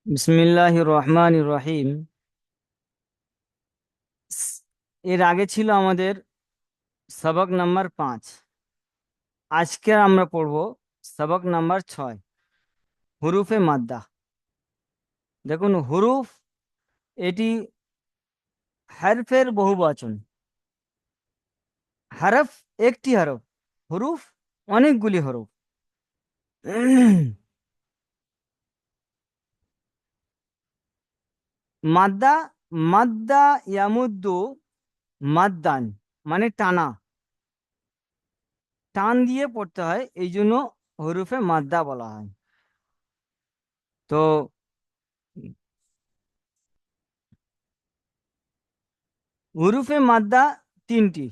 বিসমিল্লাহির রহমানির রহিম। এর আগে ছিল আমাদের সবক নাম্বার 5। আজকে আমরা পড়ব সবক নাম্বার 6, হুরুফে মাদ্দা। দেখুন, হুরুফ এটি হরফের বহুবচন। হরফ একটি হরফ, হুরুফ অনেকগুলি হরফ। মাদ্দা, মাদ্দা ইয়ামুদ্দু, মাদ্দান মানে টানা, টান দিয়ে পড়তে হয়, এই জন্য হরুফে মাদ্দা বলা হয়। তো হুরুফে মাদ্দা তিনটি,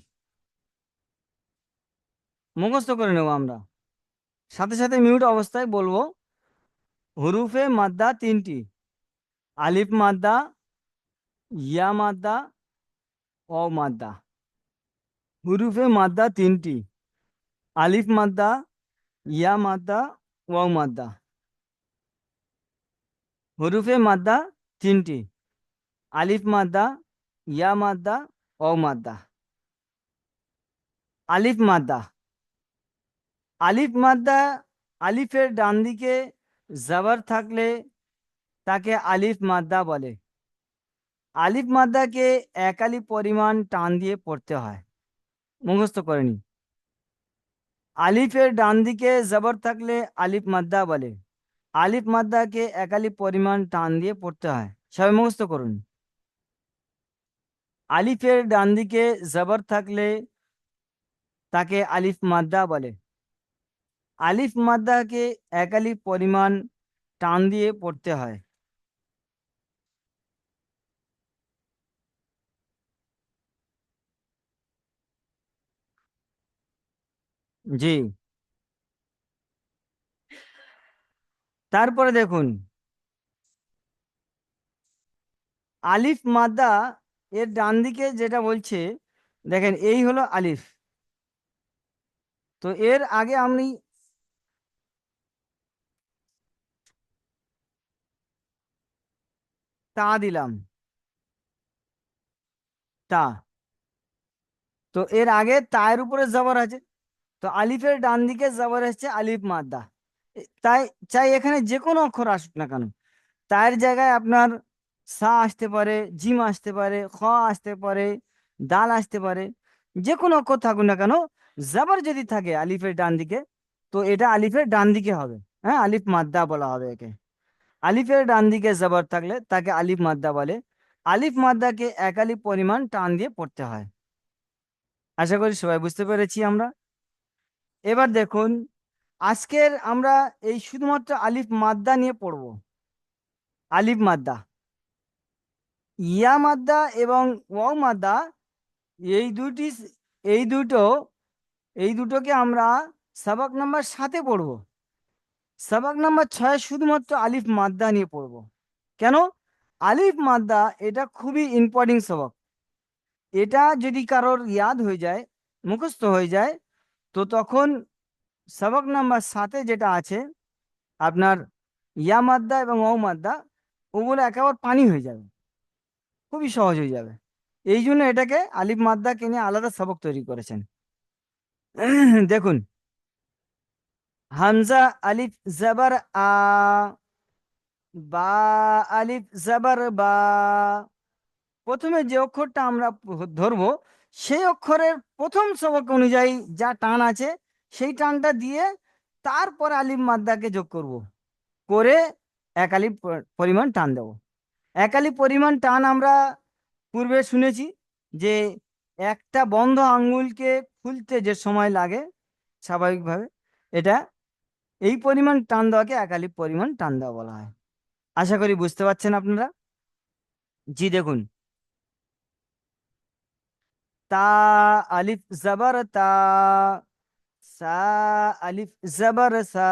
মুখস্থ করে নেব আমরা, সাথে সাথে মিউট অবস্থায় বলবো। হুরুফে মাদ্দা তিনটি: আলিফ মাদ্দা, ইয়া মাদ্দা, অ মাদ্দা। হুরুফে মাদ্দা তিনটি: আলিফ মাদ্দা, ইয়া মাদ্দা, ওয়াও মাদ্দা। হুরুফে মাদ্দা তিনটি: আলিফ মাদ্দা, ইয়া মাদ্দা, অ মাদ্দা। আলিফ মাদ্দা, আলিফ মাদ্দা, আলিফের ডান দিকে জবর থাকলে তাকে আলিফ মাদ্দা বলে। আলিফ মাদ্দাকে এক আলিফ পরিমাণ টান দিয়ে পড়তে হয়। মুখস্থ করে নি। আলিফের ডান দিকে জবর থাকলে আলিফ মাদ্দা বলে। আলিফ মাদ্দাকে এক আলিফ পরিমাণ টান দিয়ে পড়তে হয়। সবাই মুখস্থ করুন। আলিফের ডান দিকে জবর থাকলে তাকে আলিফ মাদ্দা বলে। আলিফ মাদ্দাকে এক আলিফ পরিমাণ টান দিয়ে পড়তে হয়। জি, তারপরে দেখুন, আলিফ মাদ্দা এর ডান দিকে যেটা বলছে, দেখেন এই হলো আলিফ। তো এর আগে আমি তা দিলাম, তা। তো এর আগে তায়ের উপরে জবর আছে, তো আলিফের ডান দিকে জবর এসছে আলিফ মাদ্দা। তাই চাই এখানে যে কোনো অক্ষর আসুক না কেন, তায়ের জায়গায় আপনার সা আসতে পারে, জিম আসতে পারে, খ আসতে পারে, দাল আসতে পারে, যে কোনো অক্ষর থাকুক না কেন, জবর যদি থাকে আলিফের ডান দিকে, তো এটা আলিফের ডান দিকে হবে। হ্যাঁ, আলিফ মাদ্দা বলা হবে একে। আলিফের ডান দিকে জবর থাকলে তাকে আলিফ মাদ্দা বলে। আলিফ মাদ্দাকে এক আলিফ পরিমাণ টান দিয়ে পড়তে হয়। আশা করি সবাই বুঝতে পেরেছি আমরা। এবার দেখুন, আজকের আমরা এই শুধুমাত্র আলিফ মাদ্দা নিয়ে পড়ব। আলিফ মাদ্দা, ইয়া মাদ্দা এবং ওয়াও মাদ্দা, এই দুটি, এই দুটো, এই দুটোকে আমরা সবক নাম্বার 7-এ পড়ব। সবক নাম্বার 6 শুধুমাত্র আলিফ মাদ্দা নিয়ে পড়ব। কেন? আলিফ মাদ্দা এটা খুবই ইম্পর্টেন্ট সবক। এটা যদি কারোর ইয়াদ হয়ে যায়, মুখস্থ হয়ে যায়, তো তখন সবক নাম্বার 7-এ যেটা আছে আপনার ইয়া মাদ্দা এবং অ মাদ্দা, ওগুলো একেবারে পানি হয়ে যাবে, খুবই সহজ হয়ে যাবে। এই জন্য এটাকে আলিফ মাদ্দাকে নিয়ে আলাদা সবক তৈরি করেছেন। দেখুন, হামজা আলিফ জবর আ, বা আলিফ জবর বা। প্রথমে যে অক্ষরটা আমরা ধরবো, সেই অক্ষরের প্রথম সবক অনুযায়ী যা টান আছে, সেই টানটা দিয়ে তারপর আলিফ মাদ্দাকে যোগ করব, করে এক আলিফ পরিমাণ টান দেব। এক আলিফ পরিমাণ টান আমরা পূর্বে শুনেছি যে একটা বন্ধ আঙ্গুলকে খুলতে যে সময় লাগে স্বাভাবিকভাবে, এটা, এই পরিমাণ টান দেওয়াকে এক আলিফ পরিমাণ টান দেওয়া বলা হয়। আশা করি বুঝতে পারছেন আপনারা। জি দেখুন, তা আলিফ জবর তা, সা আলিফ জবর সা,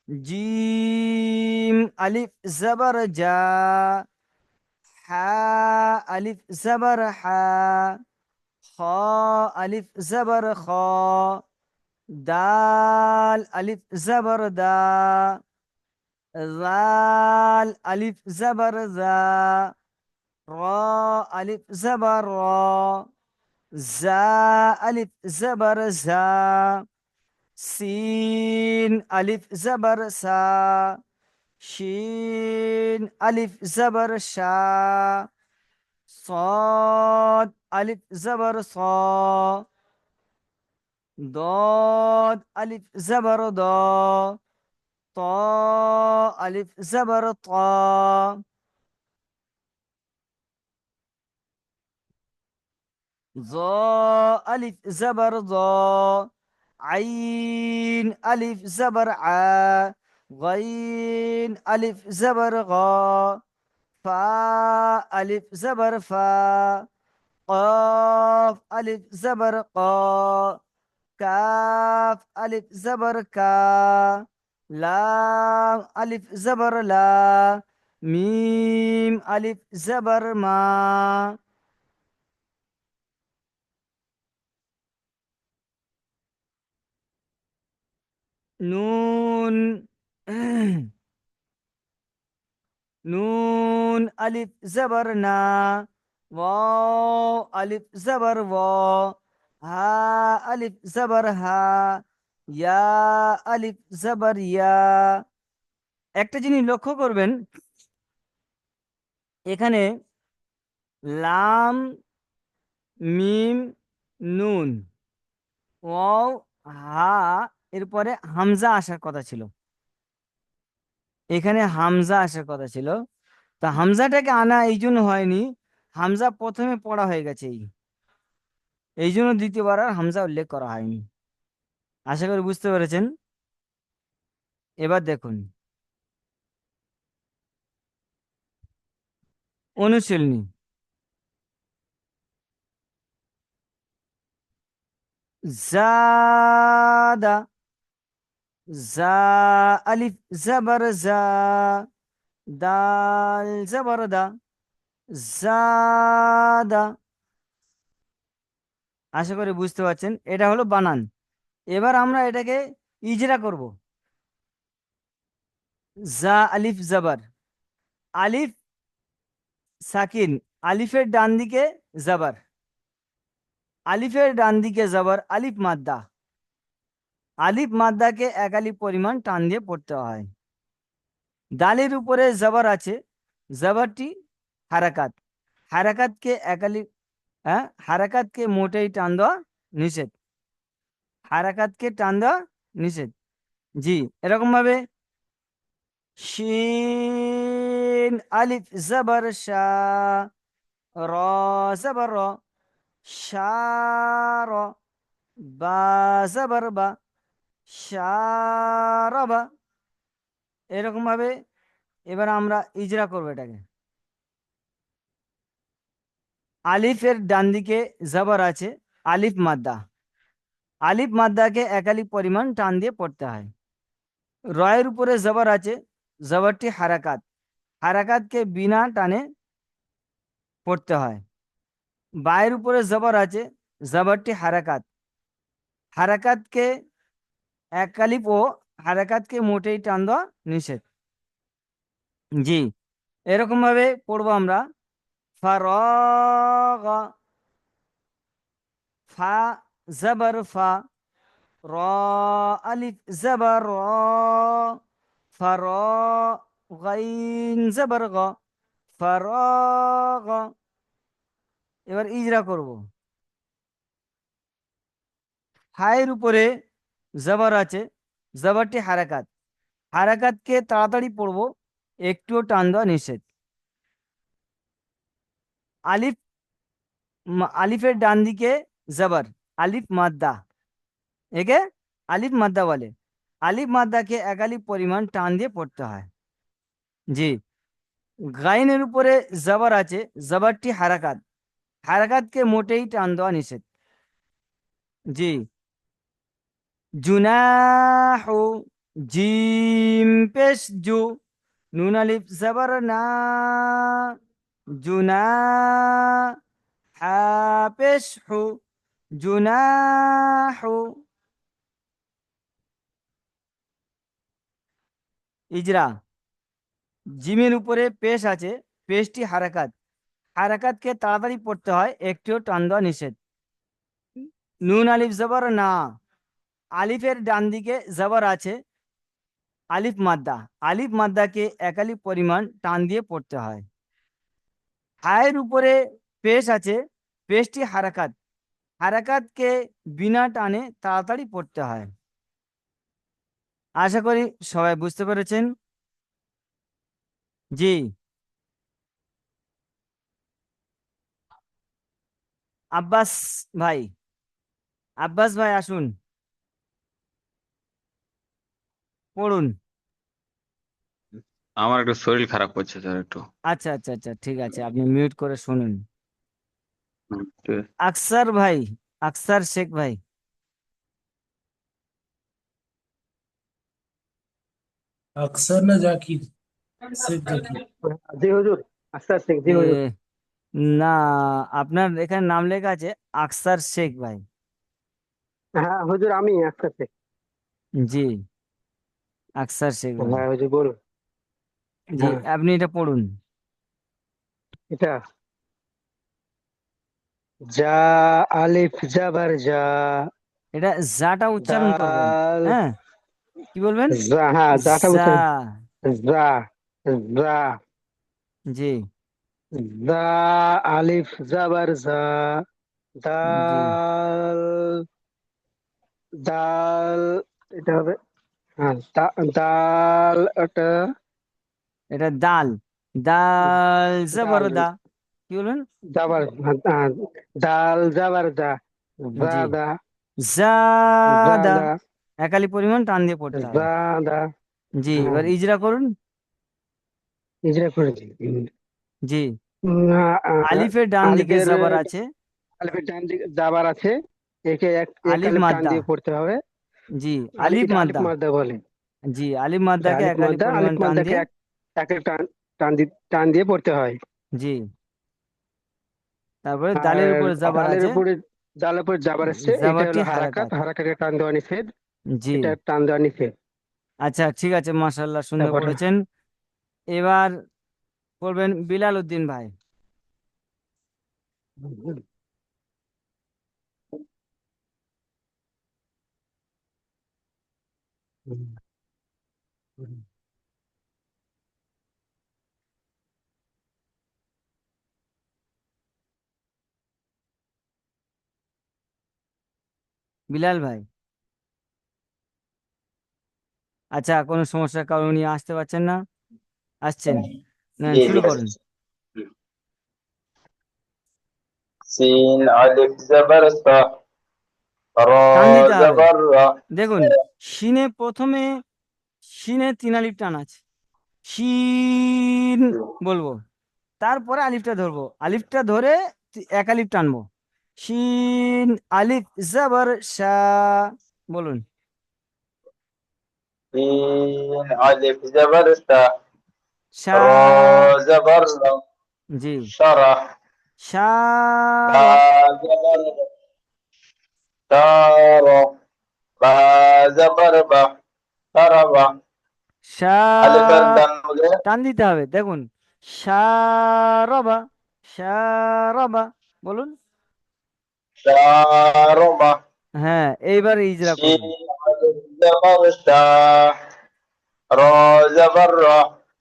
জিম আলিফ জবর জা, হা আলিফ জবর হা, খ আলিফ জবর খ, দাল আলিফ জবর দা, জাল আলিফ জবর জা, র আলিফ জবর র, জা আলিফ জবর জা, সিন আলিফ জবর সা, শিন আলিফ জবর শা, صاد আলিফ জবর স, ضاد আলিফ জবর দ, ত আলিফ জবর ত, জ আলিফ জবর জ, আইন আলিফ জবর আ, غين আলিফ জবর গ, ফা আলিফ জবর ফা, قاف ألف زبر قا، كاف ألف زبر كا، لام ألف زبر لا، ميم ألف زبر ما، نون نون ألف زبر نا، واو ألف زبر وا، ها ألف زبر হা, ইয়া আলিফ জবর ইয়া। একটা জিনিস লক্ষ্য করবেন, এখানে লাম মিম নুন ওয়াও হা, এরপরে হামজা আসার কথা ছিল, এখানে হামজা আসার কথা ছিল। তা হামজাটাকে আনা এই জন্য হয়নি, হামজা প্রথমে পড়া হয়ে গেছে, এই জন্য দ্বিতীয়বার আর হামজা উল্লেখ করা হয়নি। আশা করি বুঝতে পেরেছেন। এবার দেখুন অনুশীলনী। জাদা, জা আলিফ জবর জা, দাল জবর দা, জাদা। আশা করি বুঝতে পারছেন, এটা হলো বানান। এবার আমরা এটাকে ইজরা করব। জা আলিফ জবর, আলিফ সাকিন, আলিফের ডান দিকে জবর, আলিফের ডান দিকে জবর, আলিফ মাদ্দা, আলিফ মাদ্দাকে এক আলিফ পরিমাণ টান দিয়ে পড়তে হয়। দালের উপরে জবর আছে, জবরটি হারাকাত, হারাকাতকে এক আলিফ, হ্যাঁ হারাকাতকে মোটেই টান দেওয়া নিষেধ, হারাকাতকে টান দেওয়া নিষেধ। জি, এরকম ভাবে শিন আলিফ জবর শা, র জবর র, শার, বা জবর বা, শারবা। এরকম ভাবে এবার আমরা ইজরা করবো এটাকে। আলিফের ডান দিকে জবর আছে, আলিফ মাদ্দা, আলিফ মাদ্দাকে এক আলিফ পরিমাণ টান দিয়ে পড়তে হয়। রয়ের উপরে জবর আছে, জবরটি হারাকাত, হারাকাতকে বিনা টানে পড়তে হয়। বায়ের উপরে জবর আছে, জবরটি হারাকাত, হারাকাতকে এক আলিফ ও হারাকাতকে মোটেই টান দেওয়া নিষেধ। জি, এরকম ভাবে পড়বো আমরা। ফারাগা, ফা জবর ফা, র আলিফ জবর র, ফার, গাইন জবর গ, ফারাগা। এবার ইজরা করব। ফায়ের উপরে জবর আছে, জবরটি হারাকাত, হারাকাতকে তাড়াতাড়ি পড়বো, একটুও টান দেওয়া নিষেধ। আলিফ, আলিফের ডান দিকে জবর, আলিফ মাদ্দা, একে আলিফ মাদ্দা বলে, আলিফ মাদ্দাকে এক আলিফ পরিমাণ টান দিয়ে পড়তে হয়। জি, গাইনের উপরে জবর আছে, জবরটি হারাকাত, হারাকাতকে মোটেই টান দেওয়া নিষেধ। জি, জুনাহু, জিম পেশ জু, নুন আলিফ জবর না, জুনা, হা পেশ হু, জুনাহু। ইজরা। জিমের উপরে পেশ আছে, পেশটি হারাকাত, হারাকাতকে তাড়াতাড়ি পড়তে হয়, একটিও টান দেওয়া নিষেধ। নুন আলিফ জবর না, আলিফের ডান দিকে জবর আছে আলিফ মাদ্দা, আলিফ মাদ্দাকে একালি পরিমাণ টান দিয়ে পড়তে হয়। হায়ের উপরে পেশ আছে, পেশটি হারাকাত, হারাকাতকে বিনা টানে তাড়াতাড়ি পড়তে হয়। আশা করি সবাই বুঝতে পেরেছেন। জি। আব্বাস ভাই, আব্বাস ভাই আসুন, পড়ুন। আমার একটু শরীর খারাপ করছে স্যার একটু। আচ্ছা আচ্ছা আচ্ছা, ঠিক আছে, আপনি মিউট করে শুনুন। ঠিক আছে। আকসার ভাই, আকসার শেখ ভাই। আকসার না জাকির, শেখ জাকির। জি হুজুর। আস্তে আস্তে জি এ, হুজুর। না, আপনার এখানে নাম লেখা আছে আকসার শেখ ভাই। হ্যাঁ হুজুর, আমি আস্তে আস্তে। জি, আকসার শেখ ভাই। হ্যাঁ হুজুর বলুন। জি, হ্যাঁ, আপনি এটা পড়ুন। এটা যা, আলিফ জাবার যা, এটা জাটা উচ্চারণ করবেন। দাল, হ্যাঁ, কি বলবেন? যা, হ্যাঁ যাটা জা। বলছেন। যা, যা, জি দা, আলিফ জাবার যা, জি, দাল, দাল, এটা হবে। হ্যাঁ, দাল, এটা এটা দাল, দাল জবর দাল দা, কি বলবেন? জাবার, হ্যাঁ, দাল জাবার দা, জি, জাদা, জাদা, জাদা, একালি পরিমাণ টান দিয়ে পড়তে হবে। জাদা। জি, হ্যাঁ, এবার ইজরা করুন। ইজরা করেছি। জি, উম, আলিফের ডান দিকে আলিফের, জবর আছে আলিফের ডান দিকে জাবার আছে, একে এক আলিফ আলিফ টান মাদ্দা। দিয়ে পড়তে হবে। জি, আলিফ এটা আলিফ মাদ্দা। মাদ্দা বলে। জি, আলিফ এটা মাদ্দাকে আলিফ একালি মাদ্দা, পরিমাণ আলিফ টান মাদ্দাকে দিয়ে। একে টান দিয়ে পড়তে হয়। তারপরে দালের আর উপরে জবর দালের আছে, উপরে, দালের উপরে জাবার আসছে, এটা জবরটি হলো হারাকাত, হারাকাত। হারাকাতে টান দেওয়া নিষেধ। জি, এটা টান দেওয়া নিষেধ। আচ্ছা ঠিক আছে, মাশাআল্লাহ, সুন্দর তারপরে পড়েছেন। এবার পড়বেন বিলাল উদ্দিন ভাই। বিলাল ভাই, আচ্ছা, কোনো সমস্যার কারণে উনি আসতে পারছেন না, আসছেন না, জি জি শুরু করুন। সিন আলিফ জবর সা র টান দিতে হবে। জবর রা দেখুন, শিনে প্রথমে, শিনে তিন আলিফ টান আছে, শিন বলবো, তারপরে আলিফটা ধরবো, আলিফটা ধরে এক আলিফ টানবো, শিন আলিফ জবর শা, বলুন। সিন আলিফ জবর সা শা। র জবর রা জি, শারাহ বা শার, জবর শার বা জবর বা শারাবা আলিফের শার, ডান মুখে টান দিতে হবে, দেখুন, শারবা, শারবা, বলুন। শারবা হ্যাঁ, এইবার ইজরা শিন করুন। আলিফ জবর সা র জবর রা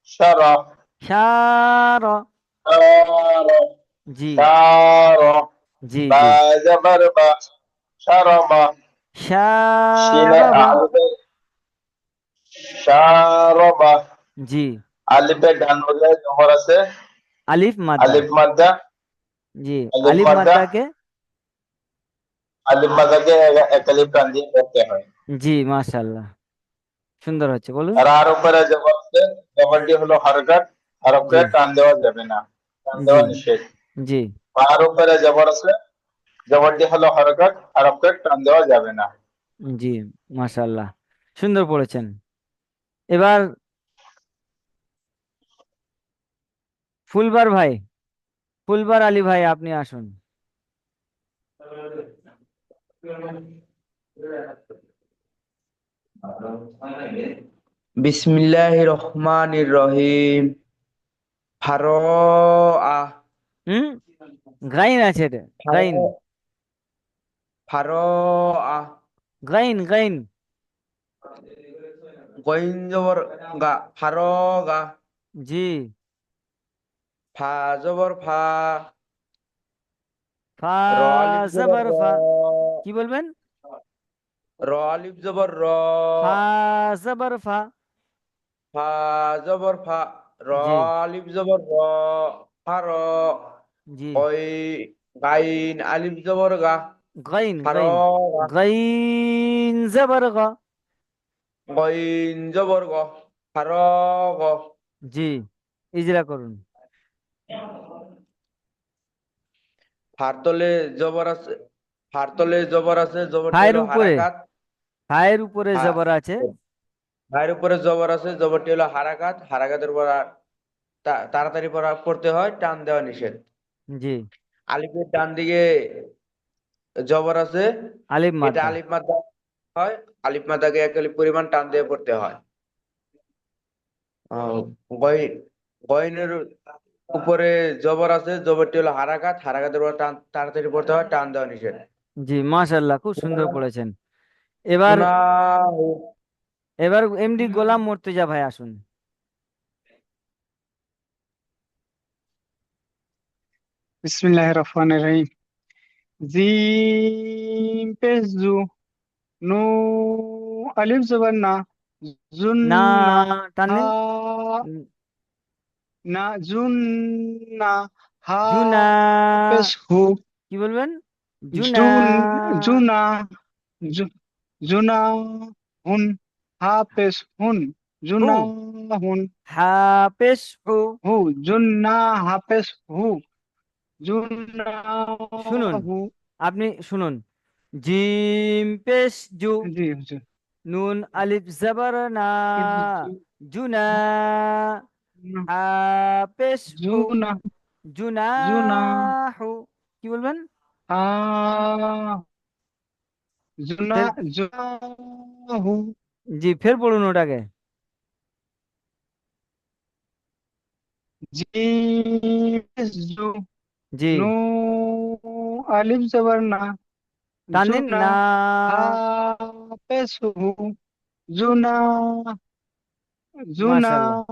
শারাহ শার। শারাহ জি শারাহ জি বা জি, জবর বা শারাবা শিনে শারবা। আলিফের শারবা জি, আলিফের ডান মুখে জবর আছে আলিফ মাদ্দা। আলিফ মাদ্দা জি, আলিফ আলিফ মাদ্দা মাদ্দাকে। আলিফ মাদ্দাকে এক আলিফ টান দিয়ে পড়তে হয়। জি, মাশাআল্লাহ, সুন্দর হচ্ছে, বলুন। আর আর উপরে জবর আছে, জবরটি হলো হরকত, জি হরফকে টান দেওয়া যাবে না, টান জি দেওয়া নিষেধ। জি আর উপরে জবর আছে, জবরটি হলো হরকত, হরফকে টান দেওয়া যাবে না। জি, মাশাআল্লাহ, সুন্দর পড়েছেন। এবার ফুলবার ভাই, ফুলবার আলী ভাই, আপনি আসুন। বিসমিল্লাহির রহমানির রহিম। ফারোআ। হুম, গাইন আছে এটা, গাইন, ফারো ফারোআ। গাইন, গাইন। গইন জবর গা, ফারোগা। জি। ফা জবর ফা। ফা র আলিফ জবর জবর র। ফা। কি বলবেন? র আলিফ জবর র। ফা জবর ফা। ফা জবর ফা। র জি, আলিফ জবর র। ফার। জি। ওই গাইন আলিফ জবর গা। গাইন, গাইন, ফারোগা। গাইন জবর গা। গইন জবর গ। ফারোগ। জি, ইজরা করুন। ফারতলে জবর আছে। ফারতলে জবর আছে, জবরটি ফায়ের হলো উপরে, হারাকাত। ফায়ের উপরে হ্যাঁ, জবর আছে। ভাইয়ের উপরে জবর আছে, জবরটি হলো হারাকাত। হারাকাতের উপর তাড়াতাড়ি পড়তে হয়, টান দেওয়া নিষেধ। জি। আলিফের ডান দিকে জবর আছে, আলিফ এটা মাদ্দা। আলিফ মাদ্দা হয়। আলিফ মাদ্দাকে এক আলিফ পরিমাণ টান দিয়ে পড়তে হয়। আহ, গয় গয়নের উপরে জবর আছে, জবরটি হলো হারাকাত। হারাকাতের উপর টান তাড়াতাড়ি পড়তে হয়, টান দেওয়া নিষেধ। জি, মাশাল্লাহ, খুব সুন্দর পড়েছেন। এবার, গুনাহু। এবার এমডি গোলাম মর্তুজা ভাই আসুন। বিসমিল্লাহির রহমানির রহিম। জিম পেশ জু, নু আলিফ জবর না, না, জুন্না, টান হা দিন। না, জুন্না, হা জুনা, পেশ হু, কি বলবেন? জুনা, জুন, জুনা, জু- জুনা হুন, হা পেশ হুন, হু, জুনা হুন, হাফেজ হু। হু, জুন্না হাফেজ হু, জুন্না শুনুন, হু। আপনি শুনুন। জিম পেশ জু, জি হুজুর। নুন আলিফ জবর না, জুনা, হাফেজ হু, জুনা, জুনা জুনা, হু। কি বলবেন? আ জুনা, ফের, জুনাহু। জি, ফের পড়ুন ওটাকে। জিজু, জি, নু আলিফ জবর না, টান দিন জুনা, না। হাফেজহু, জুনা, জুনা, মাশাল্লাহ।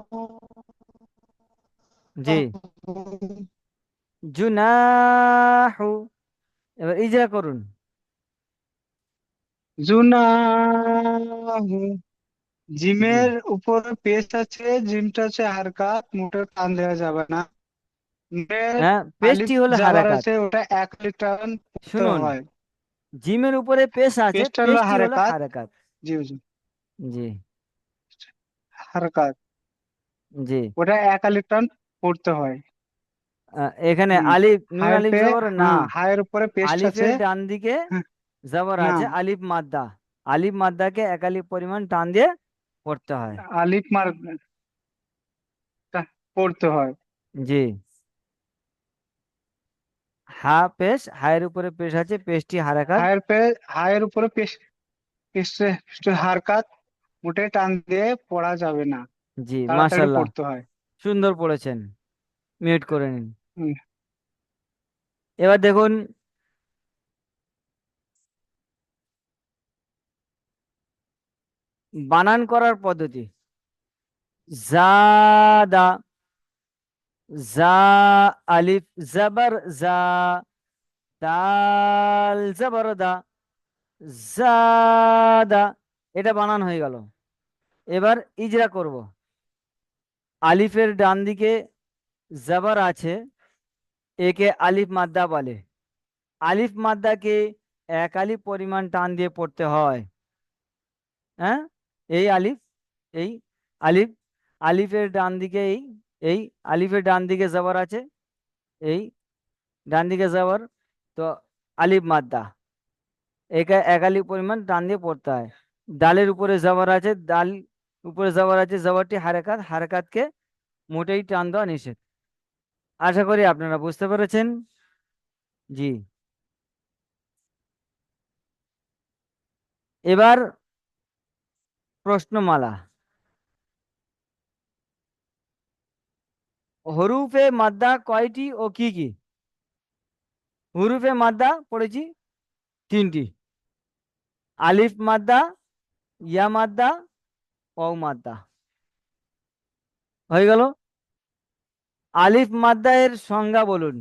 জি, জুনাহু। এবার ইজরা করুন। জুনাহু। জি, জিমের উপর পেশ আছে, জিমটা হচ্ছে হারকাত, মোটে টান দেওয়া যাবে না। নুনের হ্যাঁ, আলিফ পেশটি হলো জাবার হারাকাত। আছে, ওটা এক আলিফ টান পড়তে শুনুন, হয়। জিমের উপরে পেশ আছে, পেশটা হলো পেশটি হলো হারকাত। হারাকাত। জি হুজুর। জি, হারকাত, জি। ওটা এক আলিফ টান পড়তে হয়। এখানে হুম। আলিফ, নুন হায়ের আলিফ পে, জবর না। হ্যাঁ, হায়ের উপরে পেস্ট আছে। আলিফের ডান দিকে হ্যাঁ, জবর না, আছে, আলিফ মাদ্দা। আলিফ মাদ্দাকে এক আলিফ পরিমাণ টান দিয়ে পড়তে হয়। আলিফ মার পড়তে হয়। জি। হা পেশ, হায়ের উপরে পেশ আছে, পেশটি হারাকাত। হায়ের পে, হায়ের উপরে পেস্ট, পেস্ট হারকাত, মোটে টান দিয়ে পড়া যাবে না, জি, তাড়াতাড়ি মাশাল্লাহ, পড়তে হয়। সুন্দর পড়েছেন। মিউট করে নিন। হুম। এবার দেখুন, বানান করার পদ্ধতি। জাদা, জা, আলিফ জবর জা, দাল জবর দা, জাদা। এটা বানান হয়ে গেল। এবার ইজরা করব। আলিফের ডান দিকে জবর আছে, একে আলিফ মাদ্দা বলে। আলিফ মাদ্দাকে এক আলিফ পরিমাণ টান দিয়ে পড়তে হয়। হ্যাঁ, এই আলিফ, এই আলিফ, আলিফের ডান দিকে এই আলিফের ডান দিকে জবর আছে, এই ডান দিকে জবর, তো আলিফ মাদ্দা, একে এক আলিফ পরিমাণ টান দিয়ে পড়তে হয়। ডালের উপরে জবর আছে, ডাল উপরে জবর আছে, জবরটি হারাকাত, হারাকাতকে মোটেই টান দেওয়া নিষেধ। আশা করি আপনারা বুঝতে পেরেছেন। জি। এবার প্রশ্নমালা। হরুফে মাদ্দা কয়টি ও কি কি? হুরুফে মাদ্দা পড়েছি 3টি: আলিফ মাদ্দা, ইয়া মাদ্দা, ওয়াও মাদ্দা। হয়ে গেল। আলিফ মাদ্দা এর সংজ্ঞা বলুন।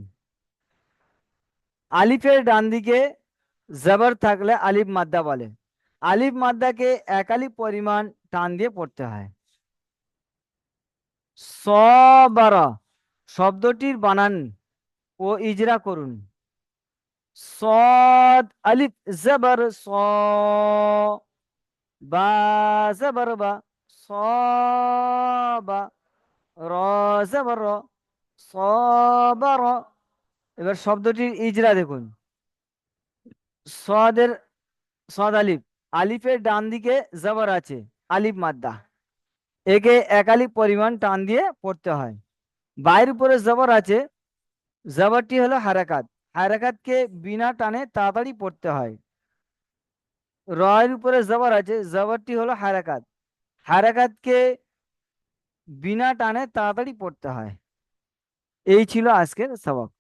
আলিফের ডান দিকে জবর থাকলে আলিফ মাদ্দা বলে। আলিফ মাদ্দাকে একালি পরিমাণ টান দিয়ে পড়তে হয়। সবারা শব্দটির বানান ও ইজরা করুন। সদ আলিফ জবর স, বা জবর বা, সবা, র জবর র, সবার। এবার শব্দটির ইজরা দেখুন। সদের, সদ আলিফ, আলিফের ডান দিকে জবর আছে, আলিফ মাদ্দা, একে একালি পরিমাণ টান দিয়ে পড়তে হয়। বাইর উপরে জবর আছে, জবরটি হলো হারাকাত, হারাকাতকে বিনা টানে তাড়াতাড়ি পড়তে হয়। রয়ের উপরে জবর আছে, জবরটি হলো হারাকাত, হারাকাতকে বিনা টানে তাড়াতাড়ি পড়তে হয়। এই ছিল আজকের সবক।